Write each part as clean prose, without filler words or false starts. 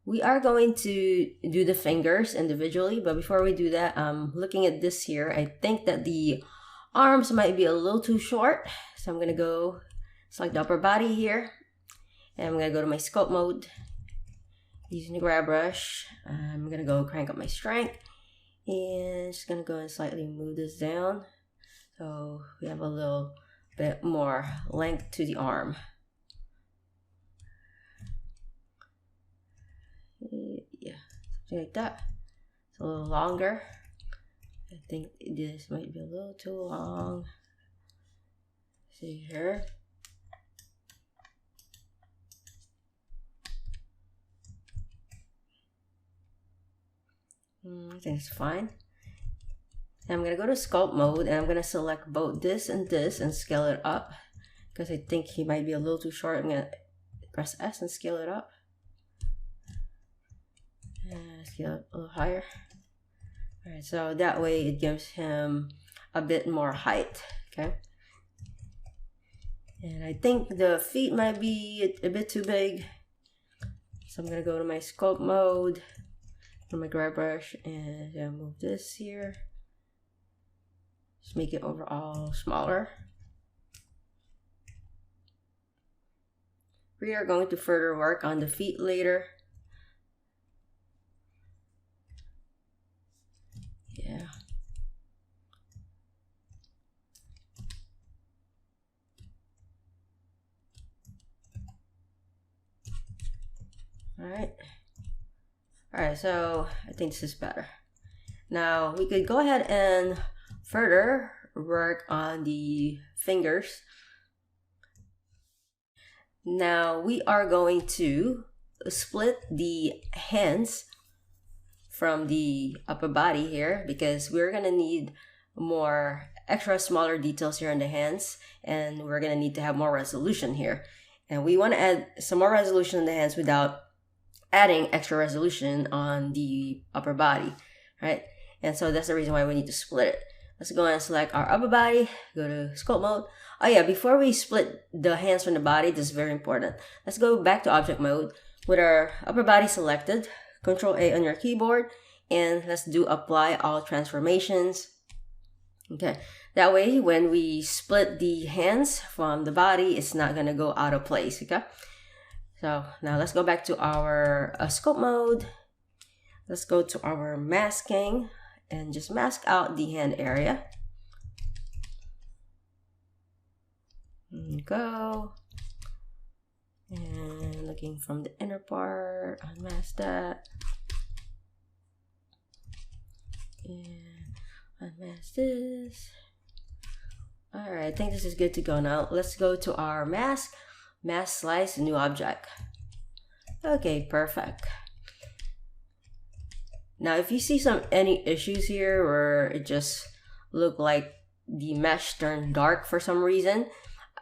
We are going to do the fingers individually, but before we do that, looking at this here, I think that the arms might be a little too short. So I'm gonna go select the upper body here, and I'm gonna go to my sculpt mode using the grab brush. I'm gonna go crank up my strength, and just gonna go and slightly move this down so we have a little bit more length to the arm. Yeah, something like that. It's a little longer. I think this might be a little too long. See here. I think it's fine. And I'm gonna go to sculpt mode, and I'm gonna select both this and scale it up because I think he might be a little too short. I'm gonna press S and scale it up. Scale it a little higher. Alright, so that way it gives him a bit more height. Okay. And I think the feet might be a bit too big. So I'm gonna go to my sculpt mode, for my grab brush, and move this here. Just make it overall smaller. We are going to further work on the feet later. Yeah. Alright, so I think this is better. Now we could go ahead and further work on the fingers. Now we are going to split the hands from the upper body here because we're gonna need more extra smaller details here on the hands, and we're gonna need to have more resolution here. And we want to add some more resolution in the hands without adding extra resolution on the upper body, right? And so that's the reason why we need to split it. Let's go and select our upper body, go to sculpt mode. Oh yeah, before we split the hands from the body, this is very important. Let's go back to object mode with our upper body selected. Control A on your keyboard, and let's do apply all transformations. Okay, that way when we split the hands from the body, it's not gonna go out of place. Okay, so now let's go back to our sculpt mode. Let's go to our masking and just mask out the hand area. Go. And looking from the inner part, unmask that. And unmask this. Alright, I think this is good to go now. Let's go to our mask. Mask slice, new object. Okay, perfect. Now if you see any issues here where it just look like the mesh turned dark for some reason,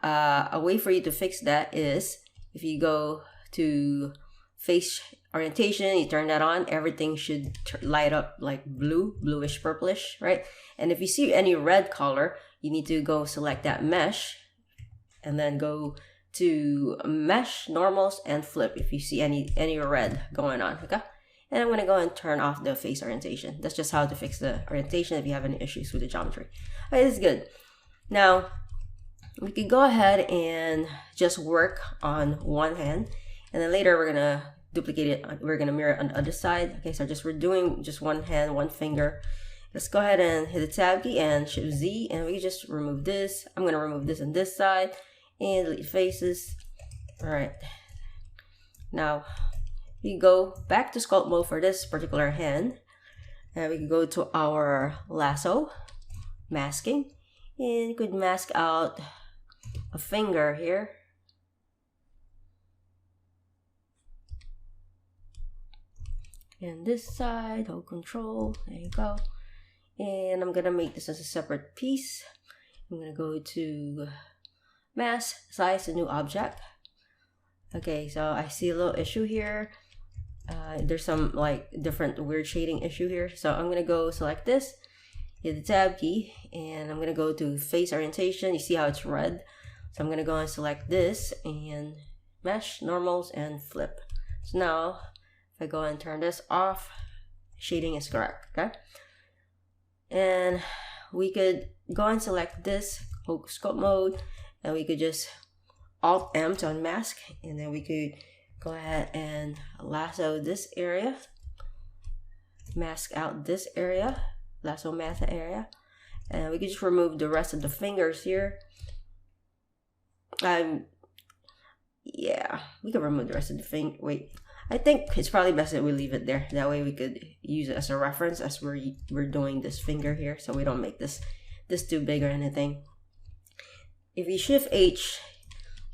a way for you to fix that is if you go to face orientation, you turn that on, everything should light up like bluish purplish, right? And if you see any red color, you need to go select that mesh and then go to mesh, normals, and flip if you see any red going on. Okay, and I'm gonna go and turn off the face orientation. That's just how to fix the orientation if you have any issues with the geometry. Okay, this is good. Now we can go ahead and just work on one hand, and then later we're gonna duplicate it. We're gonna mirror it on the other side. Okay, so we're doing just one hand, one finger. Let's go ahead and hit the tab key and shift Z, and we just remove this. I'm gonna remove this on this side and delete faces. All right, now we go back to sculpt mode for this particular hand, and we can go to our lasso masking, and you could mask out a finger here. And this side, hold control, there you go. And I'm gonna make this as a separate piece. I'm gonna go to mask, size, a new object. Okay, so I see a little issue here. There's some like different weird shading issue here. So I'm gonna go select this, hit the tab key, and I'm gonna go to face orientation. You see how it's red? So I'm gonna go and select this and mesh, normals, and flip. So now if I go and turn this off, shading is correct, okay? And we could go and select this scope mode, and we could just Alt M to unmask, and then we could go ahead and lasso this area, mask out this area, lasso mask area, and we could just remove the rest of the fingers here. Yeah, we can remove the rest of the finger. Wait, I think it's probably best that we leave it there. That way we could use it as a reference as we're doing this finger here, so we don't make this too big or anything. If you Shift H,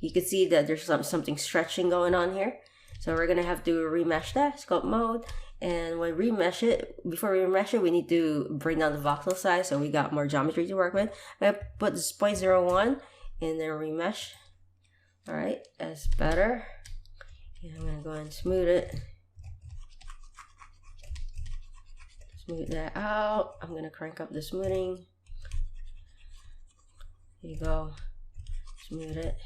you can see that there's something stretching going on here. So we're gonna have to remesh that, scope mode, and when remesh it, before we remesh it, we need to bring down the voxel size so we got more geometry to work with. I'm gonna put this 0.01 and then remesh. All right, that's better. And I'm gonna go ahead and smooth it. Smooth that out. I'm gonna crank up the smoothing. Here you go. Smooth it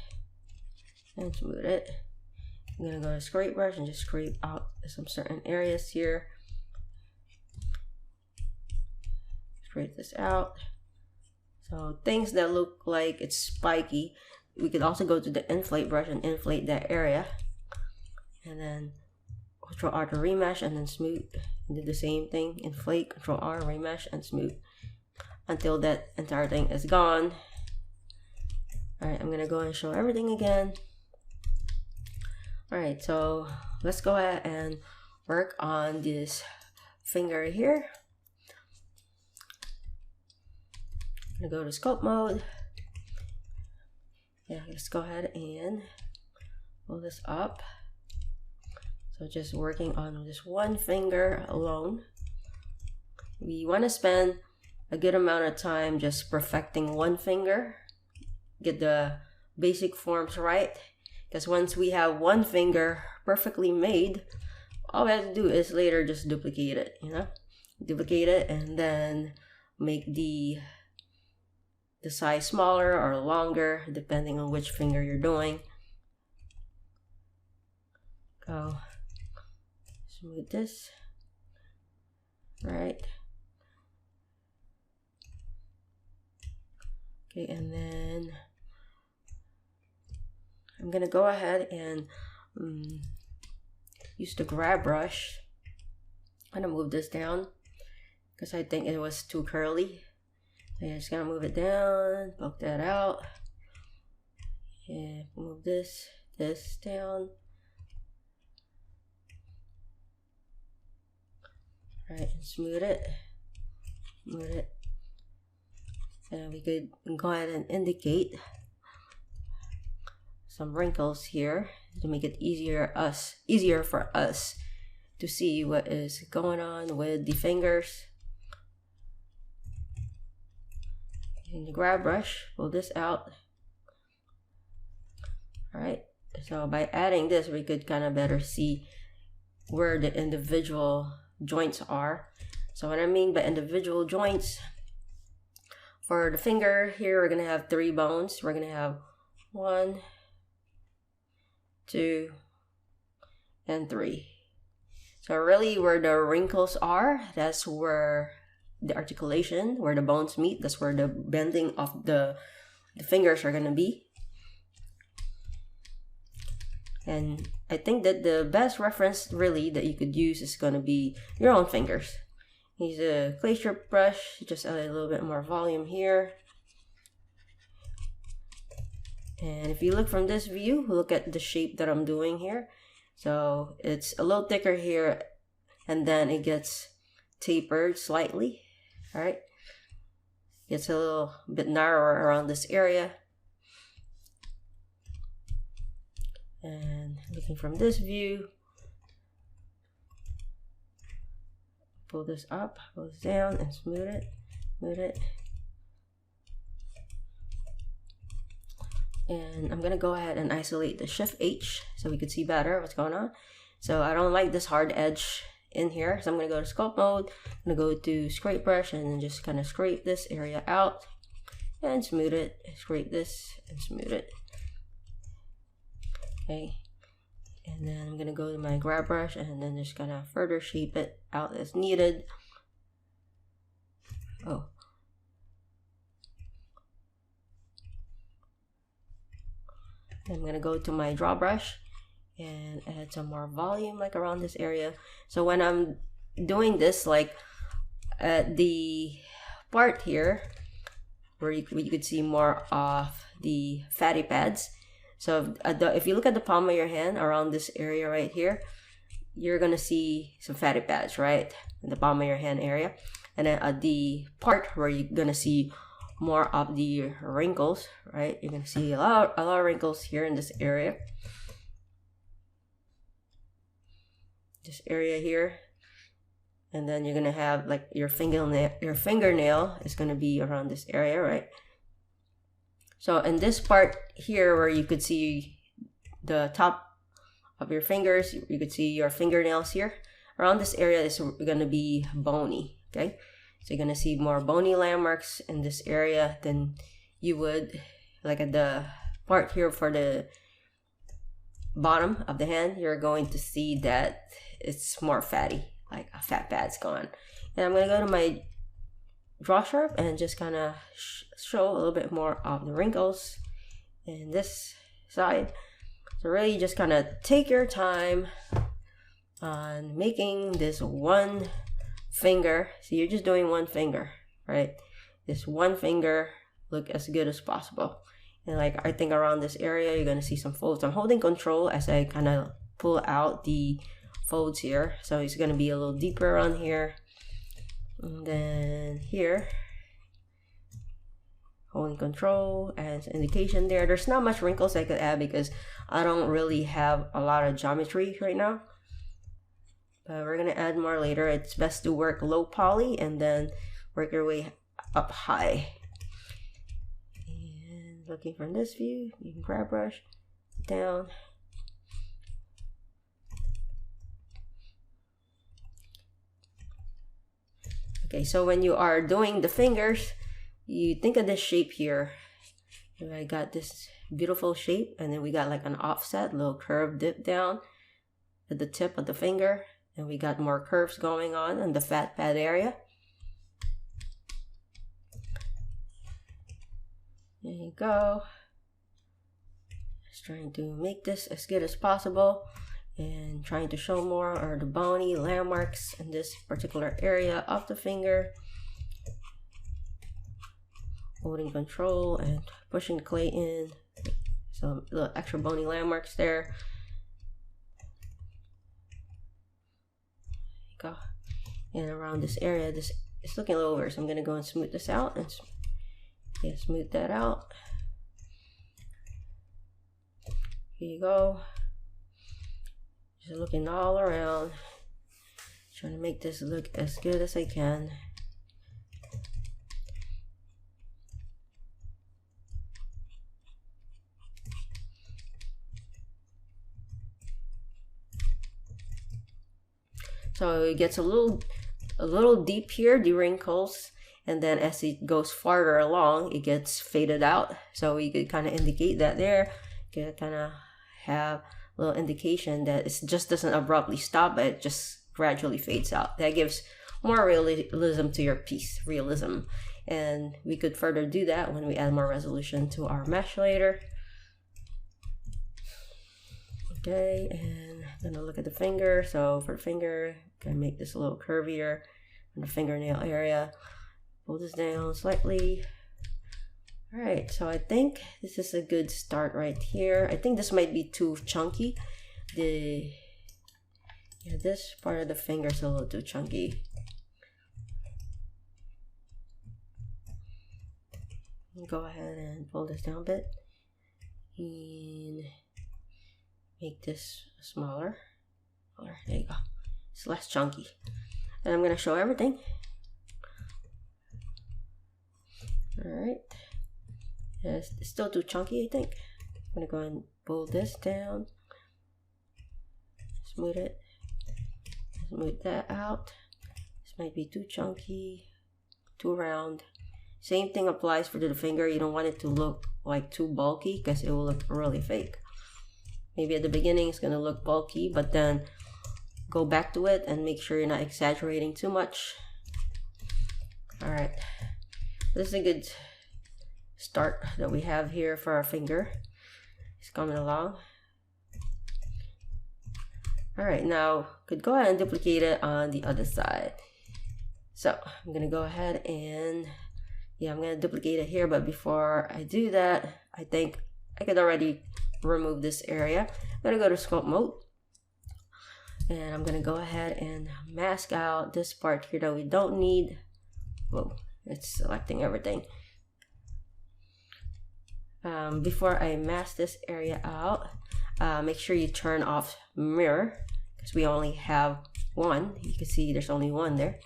and smooth it. I'm gonna go to scrape brush and just scrape out some certain areas here. Scrape this out. So things that look like it's spiky, we could also go to the inflate brush and inflate that area. And then Control R to remesh and then smooth. And do the same thing, inflate, Control R, remesh and smooth until that entire thing is gone. Alright, I'm gonna go and show everything again. Alright, so let's go ahead and work on this finger here. I'm gonna go to scope mode. Yeah, let's go ahead and pull this up. So just working on this one finger alone. We want to spend a good amount of time just perfecting one finger, get the basic forms right, because once we have one finger perfectly made, all we have to do is later just duplicate it, duplicate it and then make the size smaller or longer depending on which finger you're doing. Go smooth this, right? Okay, and then I'm gonna go ahead and use the grab brush. I'm gonna move this down because I think it was too curly. So I'm just gonna move it down, poke that out, and move this down. Right, and smooth it, and we could go ahead and indicate some wrinkles here to make it easier for us to see what is going on with the fingers. Using the grab brush, pull this out. Alright, so by adding this, we could kind of better see where the individual joints are. So what I mean by individual joints, for the finger here, we're gonna have 3 bones. We're gonna have 1, 2, and 3. So really where the wrinkles are, that's where the articulation, where the bones meet, that's where the bending of the fingers are gonna be. And I think that the best reference really that you could use is gonna be your own fingers. Use a clay strip brush, just add a little bit more volume here. And if you look from this view, look at the shape that I'm doing here. So it's a little thicker here, and then it gets tapered slightly. All right, gets a little bit narrower around this area. And looking from this view, pull this up, pull this down, and smooth it, And I'm gonna go ahead and isolate the Shift H so we can see better what's going on. So I don't like this hard edge in here, so I'm gonna go to sculpt mode. I'm gonna go to scrape brush and then just kind of scrape this area out and smooth it. Scrape this and smooth it. Okay, And then I'm gonna go to my grab brush and then just gonna further shape it out as needed. Oh. I'm gonna go to my draw brush and add some more volume like around this area. So when I'm doing this, like at the part here where you could see more of the fatty pads. So if you look at the palm of your hand around this area right here, you're gonna see some fatty pads, right? In the palm of your hand area. And then at the part where you're gonna see more of the wrinkles, right? You're gonna see a lot of wrinkles here in this area. This area here. And then you're gonna have like your fingernail is gonna be around this area, right? So in this part here where you could see the top of your fingers, you could see your fingernails here. Around this area is gonna be bony, okay? So you're gonna see more bony landmarks in this area than you would like at the part here for the bottom of the hand. You're going to see that it's more fatty, like a fat pad's gone. And I'm gonna go to my draw sharp and just kind of show a little bit more of the wrinkles in this side. So really just kind of take your time on making this one finger. So you're just doing one finger, right? This one finger look as good as possible. And like I think around this area you're gonna see some folds. I'm holding control as I kind of pull out the folds here, so it's gonna be a little deeper around here. And then here, holding control as indication there. There's not much wrinkles I could add because I don't really have a lot of geometry right now, but we're gonna add more later. It's best to work low poly and then work your way up high. And looking from this view, you can grab brush down. Okay, so when you are doing the fingers, you think of this shape here. I got this beautiful shape, and then we got like an offset, little curve dip down at the tip of the finger, and we got more curves going on in the fat pad area. There you go. Just trying to make this as good as possible and trying to show more of the bony landmarks in this particular area of the finger. Holding control and pushing the clay in. Some little extra bony landmarks there. There you go. And around this area, this is looking a little over, so I'm gonna go and smooth this out and smooth that out. Here you go. Just looking all around, trying to make this look as good as I can. So it gets a little deep here, the wrinkles, and then as it goes farther along, it gets faded out. So we could kind of indicate that there. You can kind of have little indication that it just doesn't abruptly stop, but it just gradually fades out. That gives more realism to your piece, and we could further do that when we add more resolution to our mesh later. Okay, and I'm gonna look at the finger. So for the finger, I'm gonna make this a little curvier in the fingernail area. Pull this down slightly. Alright, so I think this is a good start right here. I think this might be too chunky. This part of the finger is a little too chunky. Go ahead and pull this down a bit. And make this smaller. There you go. It's less chunky. And I'm going to show everything. Alright. It's still too chunky, I think. I'm going to go and pull this down. Smooth it. Smooth that out. This might be too chunky, too round. Same thing applies for the finger. You don't want it to look like too bulky because it will look really fake. Maybe at the beginning it's gonna look bulky, but then go back to it and make sure you're not exaggerating too much. All right, this is a good start that we have here for our finger. It's coming along. All right, now could go ahead and duplicate it on the other side. So I'm gonna go ahead and I'm gonna duplicate it here, but before I do that, I think I could already remove this area. I'm gonna go to sculpt mode, and I'm gonna go ahead and mask out this part here that we don't need. Whoa, it's selecting everything. Before I mask this area out, make sure you turn off mirror, because we only have one. You can see there's only one there.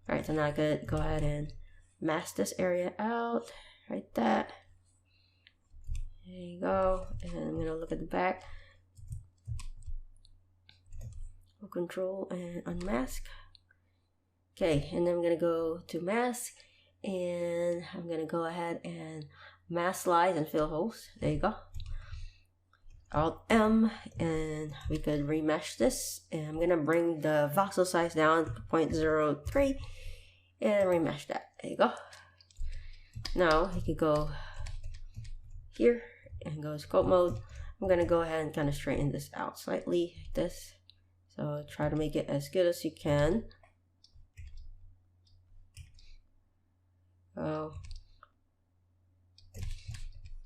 All right, so now I could go ahead and mask this area out, right that. There you go. And I'm gonna look at the back. Control and unmask. Okay, and then I'm gonna go to mask, and I'm gonna go ahead and mask slides and fill holes. There you go. Alt M, and we could remesh this, and I'm gonna bring the voxel size down to 0.03 and remesh that. There you go. Now you can go here and go sculpt mode. I'm gonna go ahead and kind of straighten this out slightly like this. So try to make it as good as you can. Oh,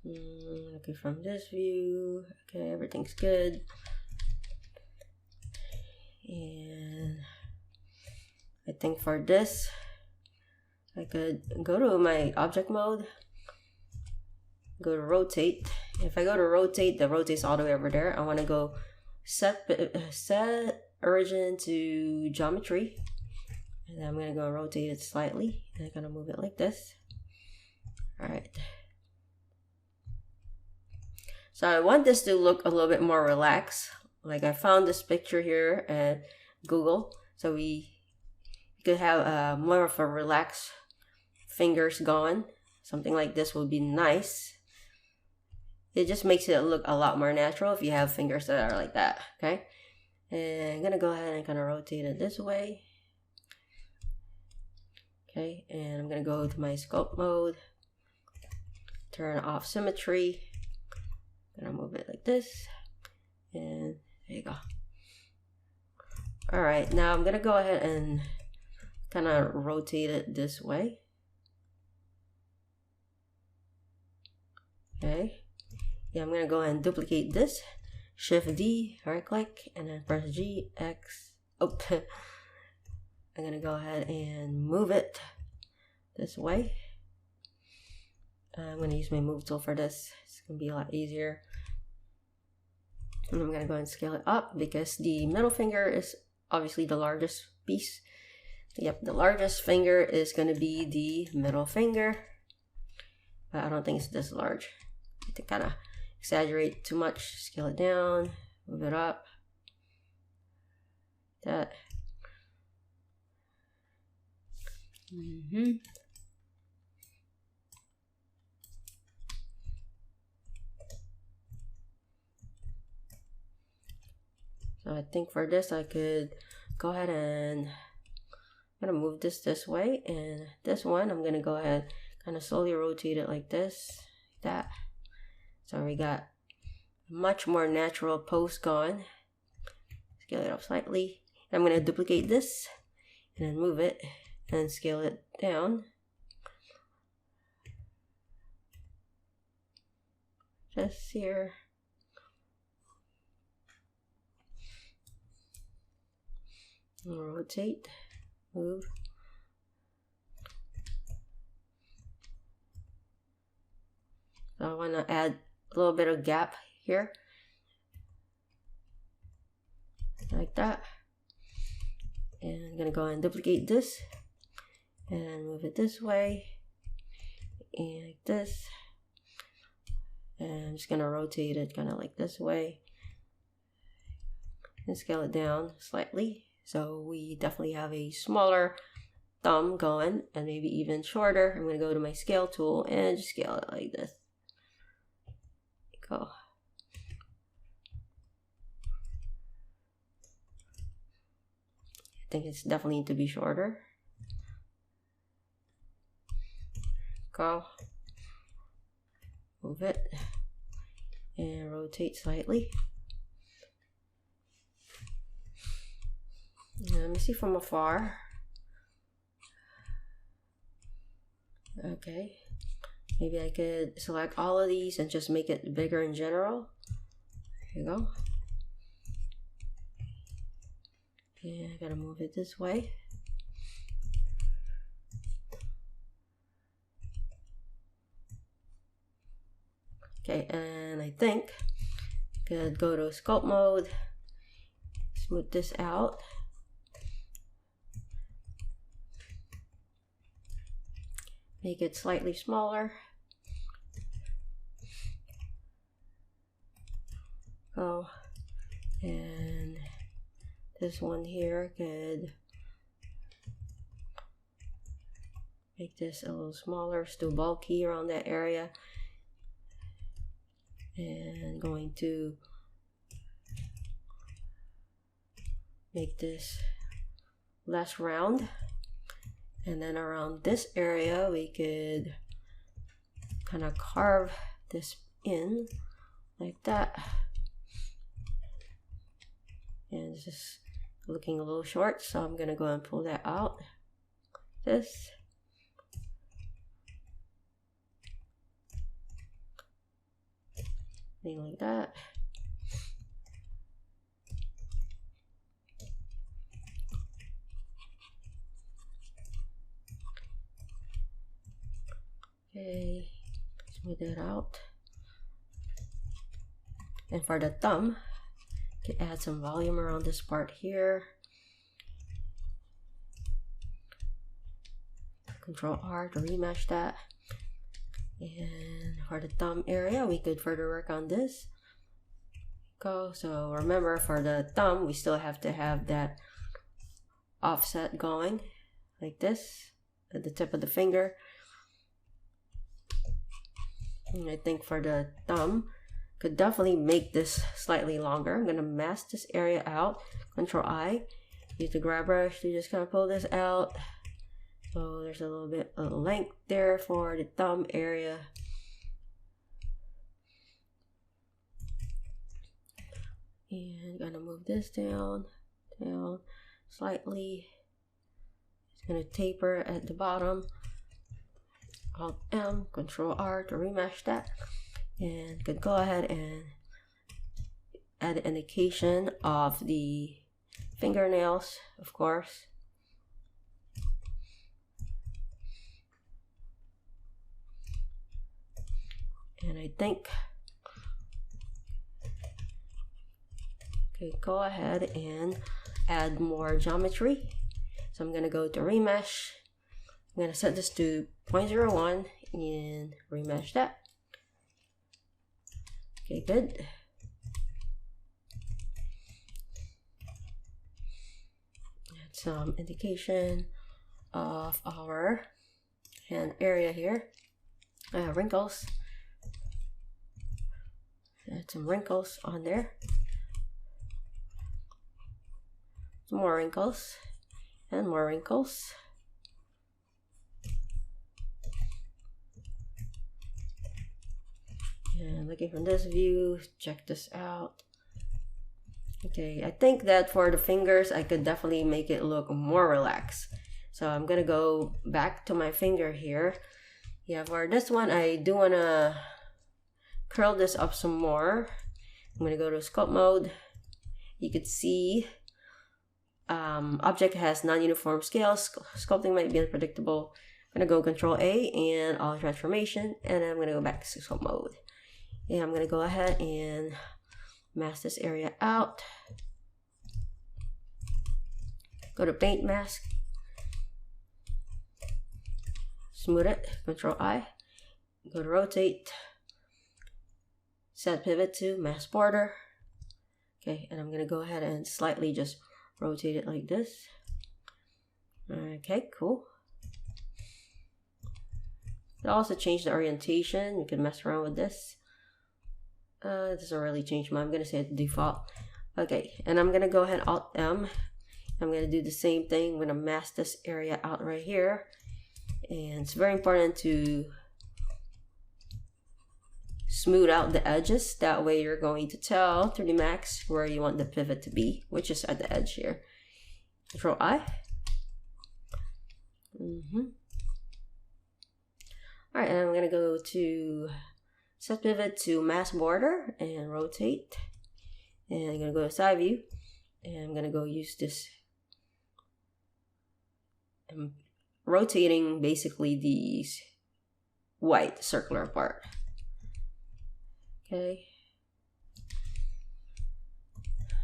okay, from this view, okay, everything's good. And I think for this, I could go to my object mode, go to rotate. If I go to rotate, the rotate's all the way over there. I want to go set origin to geometry, and I'm gonna go rotate it slightly, and I'm gonna move it like this. All right, so I want this to look a little bit more relaxed. Like I found this picture here at Google, so we could have more of a relaxed fingers going. Something like this would be nice. It just makes it look a lot more natural if you have fingers that are like that. Okay, and I'm gonna go ahead and kind of rotate it this way. Okay, and I'm gonna go to my sculpt mode, turn off symmetry. I'm gonna move it like this, and there you go. All right, now I'm gonna go ahead and kind of rotate it this way. Okay, yeah, I'm gonna go ahead and duplicate this. Shift D, right click, and then press G, X. Oh, I'm gonna go ahead and move it this way. I'm gonna use my move tool for this. It's gonna be a lot easier. And I'm gonna go and scale it up because the middle finger is obviously the largest piece. Yep, the largest finger is gonna be the middle finger, but I don't think it's this large. I have to kind of exaggerate too much. Scale it down, move it up. That. So I think for this I could go ahead and I'm gonna move this way, and this one I'm gonna go ahead kind of slowly rotate it like this, like that. So we got much more natural pose going. Scale it up slightly. I'm gonna duplicate this and then move it and scale it down. Just here. Rotate, move. So I want to add a little bit of gap here, like that. And I'm gonna go and duplicate this and move it this way and like this. And I'm just gonna rotate it kind of like this way and scale it down slightly. So we definitely have a smaller thumb going, and maybe even shorter. I'm gonna go to my scale tool and just scale it like this. Go. think it's definitely need to be shorter. Go. Move it and rotate slightly. Let me see from afar. Okay, maybe I could select all of these and just make it bigger in general. There you go. Okay, I gotta move it this way. Okay, and I think I could go to sculpt mode, smooth this out. Make it slightly smaller. Oh, and this one here could make this a little smaller, still bulky around that area. And going to make this less round. And then around this area, we could kind of carve this in like that. And it's just looking a little short, so I'm gonna go and pull that out. This. Thing like that. Okay, smooth it out. And for the thumb, you can add some volume around this part here. Control R to remesh that. And for the thumb area, we could further work on this. Go. So remember, for the thumb, we still have to have that offset going like this at the tip of the finger. And I think for the thumb, could definitely make this slightly longer. I'm gonna mask this area out. Control I. Use the grab brush to just kind of pull this out. So there's a little bit of length there for the thumb area. And gonna move this down slightly. It's gonna taper at the bottom. Alt M, Control R to remesh that. And could go ahead and add an indication of the fingernails, of course. And I think, okay, go ahead and add more geometry. So I'm gonna go to remesh. I'm gonna set this to 0.01 and remesh that. Okay, good. Add some indication of our hand area here. Wrinkles. Add some wrinkles on there. Some more wrinkles. And more wrinkles. And looking from this view, check this out. Okay, I think that for the fingers, I could definitely make it look more relaxed. So I'm gonna go back to my finger here. Yeah, for this one, I do wanna curl this up some more. I'm gonna go to sculpt mode. You could see object has non-uniform scales. Sculpting might be unpredictable. I'm gonna go Control A and all transformation, and then I'm gonna go back to sculpt mode. And I'm gonna go ahead and mask this area out. Go to paint mask. Smooth it, Control I. Go to rotate. Set pivot to mask border. Okay, and I'm gonna go ahead and slightly just rotate it like this. Okay, cool. It also change the orientation. You can mess around with this. It doesn't really change mine. I'm gonna say it's default. Okay, and I'm gonna go ahead Alt M I'm going to do the same thing. I'm going to mask this area out right here. And it's very important to smooth out the edges. That way you're going to tell 3D Max where you want the pivot to be, which is at the edge here. Control I. Alright, and I'm going to go to set pivot to mask border and rotate. And I'm going to go to side view. And I'm going to go use this. I'm rotating basically these white circular part. Okay.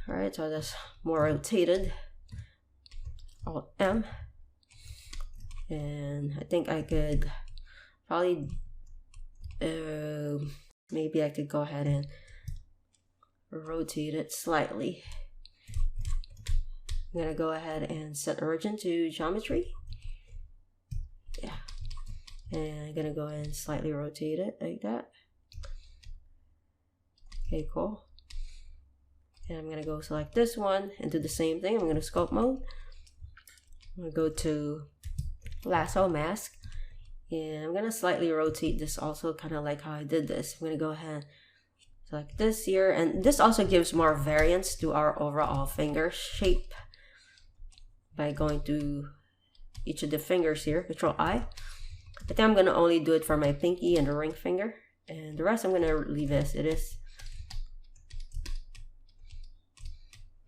Alright, so that's more rotated. Alt M. And I think I could probably, maybe I could go ahead and rotate it slightly. I'm gonna go ahead and set origin to geometry. Yeah. And I'm gonna go ahead and slightly rotate it like that. Okay, cool. And I'm gonna go select this one and do the same thing. I'm gonna sculpt mode. I'm gonna go to lasso mask. And I'm gonna slightly rotate this also, kind of like how I did this. I'm gonna go ahead and select this here. And this also gives more variance to our overall finger shape by going to each of the fingers here. Control I. I think I'm gonna only do it for my pinky and the ring finger. And the rest I'm gonna leave as it is.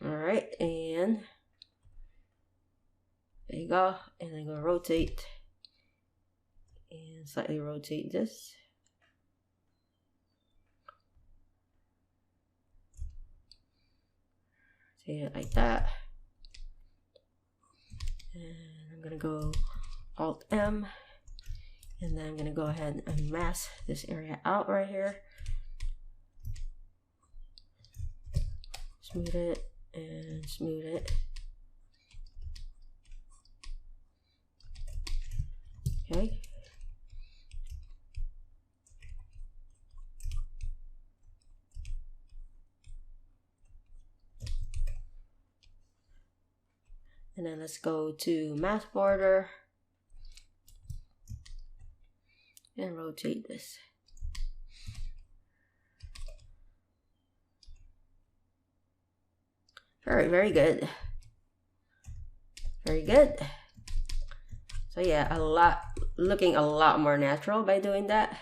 Alright, and there you go. And I'm gonna rotate and slightly rotate this. Rotate it like that. And I'm gonna go Alt M, and then I'm gonna go ahead and mask this area out right here. Smooth it and smooth it. Okay. And then let's go to mask border and rotate this. Alright, very good. Very good. So yeah, looking a lot more natural by doing that.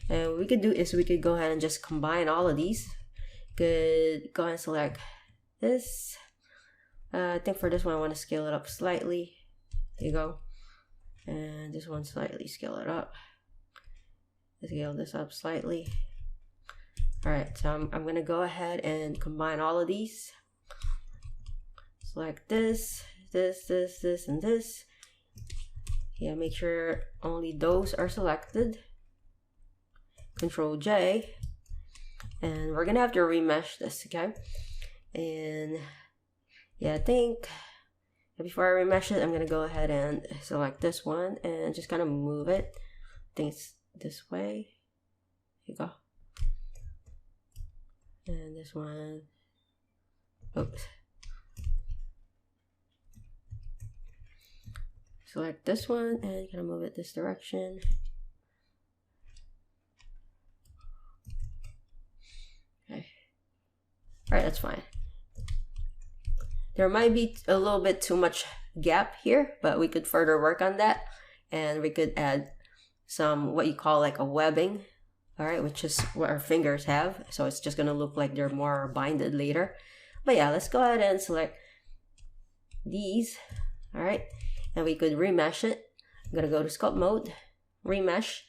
And what we could do is we could go ahead and just combine all of these. Could go ahead and select this. I think for this one I want to scale it up slightly. There you go. And this one slightly scale it up. Scale this up slightly. Alright, so I'm going to go ahead and combine all of these. Select this, and this. Yeah, make sure only those are selected. Control J. And we're going to have to remesh this, okay? And yeah, I think before I remesh it, I'm going to go ahead and select this one and just kind of move it. I think it's this way. Here you go. And this one. Oops. Select this one and kind of move it this direction. Okay. Alright, that's fine. There might be a little bit too much gap here, but we could further work on that. And we could add some, what you call like a webbing. Alright, which is what our fingers have. So it's just going to look like they're more binded later. But yeah, let's go ahead and select these. Alright, and we could remesh it. I'm going to go to sculpt mode, remesh.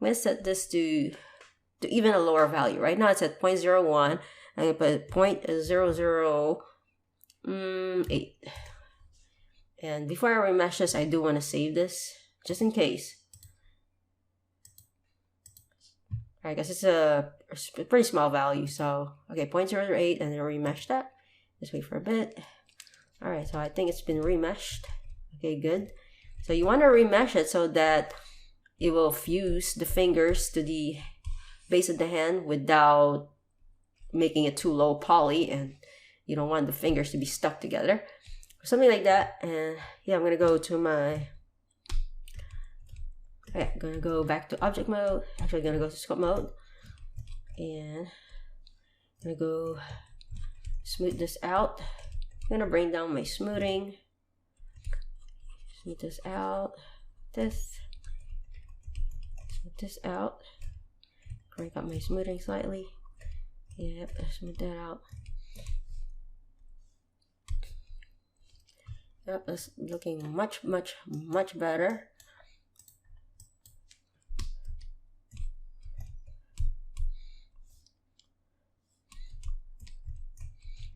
I'm going to set this to even a lower value. Right now it's at 0.01. I'm going to put 0.008. And before I remesh this, I do want to save this just in case. I guess it's a pretty small value, so okay, 0.008, and then remesh that. Just wait for a bit. Alright, so I think it's been remeshed. Okay, good. So you want to remesh it so that it will fuse the fingers to the base of the hand without making it too low poly and you don't want the fingers to be stuck together, something like that. And yeah, I'm gonna go to my, okay, I'm gonna go back to object mode. Actually, I'm gonna go to scope mode, and I'm gonna go smooth this out. I'm gonna bring down my smoothing, smooth this out, smooth this out, crank up my smoothing slightly. Yep, smooth that out. Yep, it's looking much better.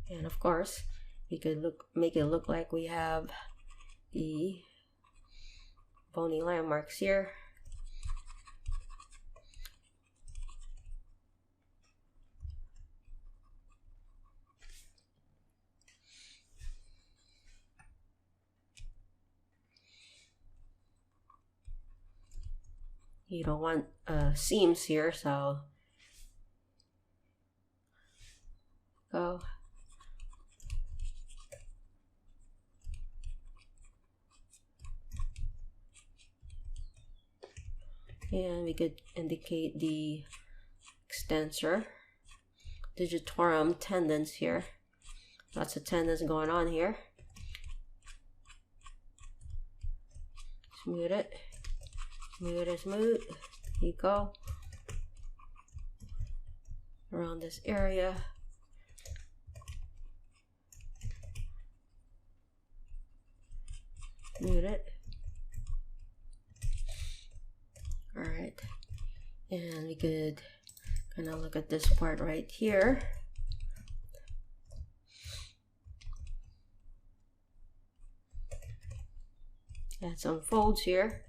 And of course, we could make it look like we have the bony landmarks here. You don't want seams here, so go. And we could indicate the extensor digitorum tendons here. Lots of tendons going on here. Smooth it. Smooth it, smooth. Here you go. Around this area. Smooth it. Alright. And we could kind of look at this part right here. Add some folds here.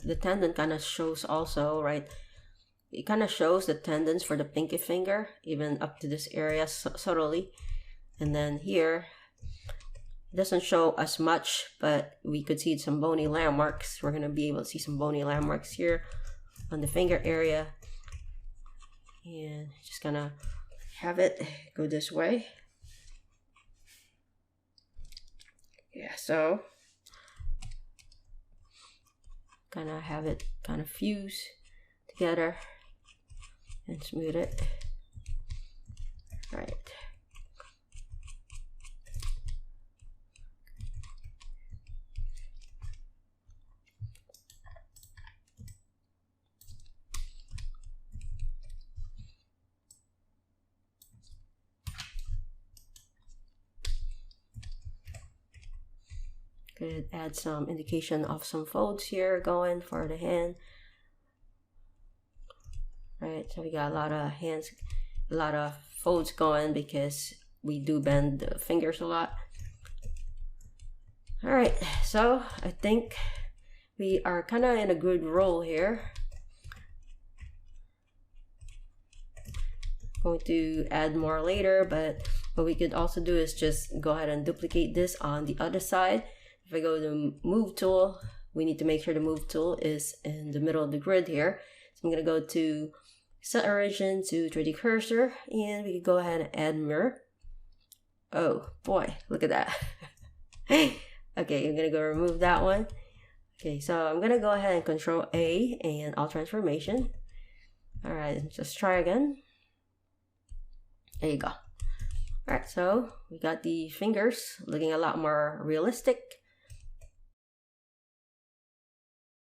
The tendon kind of shows also, right? It kind of shows the tendons for the pinky finger, even up to this area subtly. And then here, it doesn't show as much, but we could see some bony landmarks. We're going to be able to see some bony landmarks here on the finger area. And just gonna have it go this way. Yeah, so kind of have it kind of fuse together and smooth it. All right. Could add some indication of some folds here going for the hand. Right, so we got a lot of folds going because we do bend the fingers a lot. All right, so I think we are kind of in a good roll here. Going to add more later, but what we could also do is just go ahead and duplicate this on the other side. If I go to move tool, we need to make sure the move tool is in the middle of the grid here. So I'm going to go to set origin to 3D cursor, and we can go ahead and add mirror. Oh boy, look at that. Okay, I'm going to go remove that one. Okay, so I'm going to go ahead and Control A and Alt Transformation. All right, just try again. There you go. All right, so we got the fingers looking a lot more realistic.